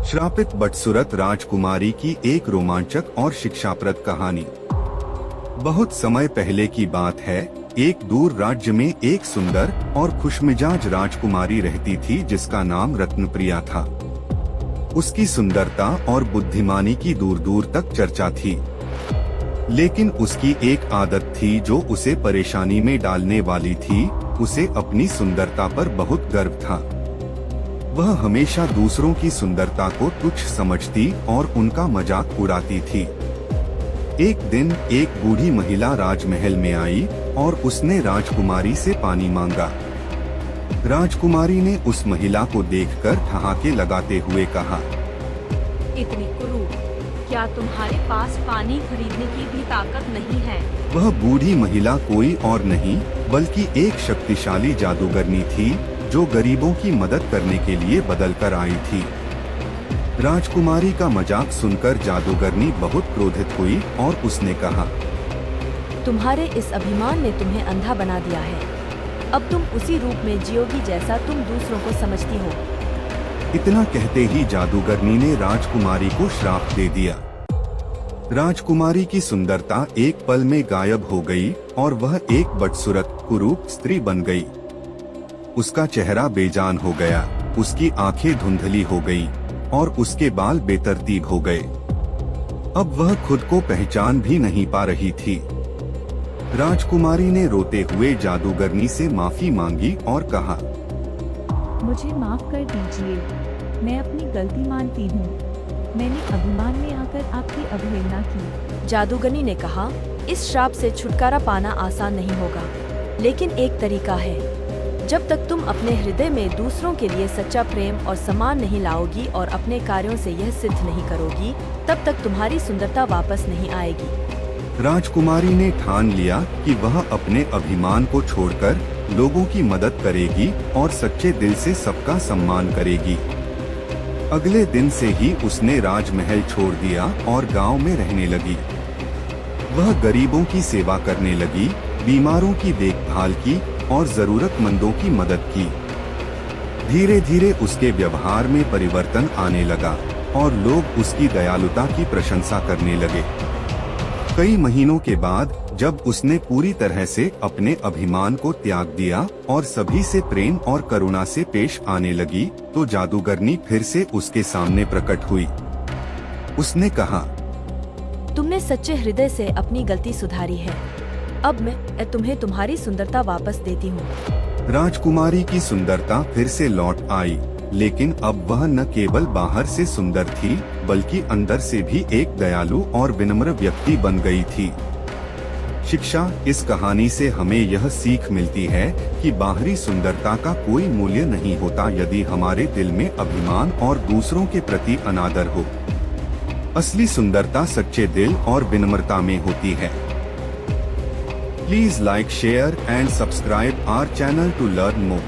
श्रापित बदसूरत राजकुमारी की एक रोमांचक और शिक्षाप्रद कहानी। बहुत समय पहले की बात है। एक दूर राज्य में एक सुंदर और खुशमिजाज राजकुमारी रहती थी जिसका नाम रत्नप्रिया था। उसकी सुंदरता और बुद्धिमानी की दूर दूर तक चर्चा थी, लेकिन उसकी एक आदत थी जो उसे परेशानी में डालने वाली थी। उसे अपनी सुंदरता पर बहुत गर्व था। वह हमेशा दूसरों की सुंदरता को तुच्छ समझती और उनका मजाक उड़ाती थी। एक दिन एक बूढ़ी महिला राजमहल में आई और उसने राजकुमारी से पानी मांगा। राजकुमारी ने उस महिला को देखकर ठहाके लगाते हुए कहा, इतनी कुरूप, क्या तुम्हारे पास पानी खरीदने की भी ताकत नहीं है? वह बूढ़ी महिला कोई और नहीं बल्कि एक शक्तिशाली जादूगरनी थी जो गरीबों की मदद करने के लिए बदल कर आई थी। राजकुमारी का मजाक सुनकर जादूगरनी बहुत क्रोधित हुई और उसने कहा, तुम्हारे इस अभिमान ने तुम्हें अंधा बना दिया है। अब तुम उसी रूप में जियोगी जैसा तुम दूसरों को समझती हो। इतना कहते ही जादूगरनी ने राजकुमारी को श्राप दे दिया। राजकुमारी की सुंदरता एक पल में गायब हो गई और वह एक बदसूरत कुरूप स्त्री बन गई। उसका चेहरा बेजान हो गया, उसकी आंखें धुंधली हो गई और उसके बाल बेतरतीब हो गए। अब वह खुद को पहचान भी नहीं पा रही थी। राजकुमारी ने रोते हुए जादूगरनी से माफी मांगी और कहा, मुझे माफ कर दीजिए, मैं अपनी गलती मानती हूँ। मैंने अभिमान में आकर आपकी अवहेलना की। जादूगरनी ने कहा, इस श्राप से छुटकारा पाना आसान नहीं होगा, लेकिन एक तरीका है। जब तक तुम अपने हृदय में दूसरों के लिए सच्चा प्रेम और सम्मान नहीं लाओगी और अपने कार्यों से यह सिद्ध नहीं करोगी, तब तक तुम्हारी सुंदरता वापस नहीं आएगी। राजकुमारी ने ठान लिया कि वह अपने अभिमान को छोड़कर लोगों की मदद करेगी और सच्चे दिल से सबका सम्मान करेगी। अगले दिन से ही उसने राजमहल छोड़ दिया और गांव में रहने लगी। वह गरीबों की सेवा करने लगी, बीमारों की देखभाल की और जरूरतमंदों की मदद की। धीरे धीरे उसके व्यवहार में परिवर्तन आने लगा और लोग उसकी दयालुता की प्रशंसा करने लगे। कई महीनों के बाद जब उसने पूरी तरह से अपने अभिमान को त्याग दिया और सभी से प्रेम और करुणा से पेश आने लगी, तो जादूगरनी फिर से उसके सामने प्रकट हुई। उसने कहा, तुमने सच्चे हृदय से अपनी गलती सुधारी है। अब मैं तुम्हें तुम्हारी सुंदरता वापस देती हूँ। राजकुमारी की सुंदरता फिर से लौट आई, लेकिन अब वह न केवल बाहर से सुंदर थी बल्कि अंदर से भी एक दयालु और विनम्र व्यक्ति बन गई थी। शिक्षा: इस कहानी से हमें यह सीख मिलती है कि बाहरी सुंदरता का कोई मूल्य नहीं होता यदि हमारे दिल में अभिमान और दूसरों के प्रति अनादर हो। असली सुंदरता सच्चे दिल और विनम्रता में होती है। Please like, share and subscribe our channel to learn more.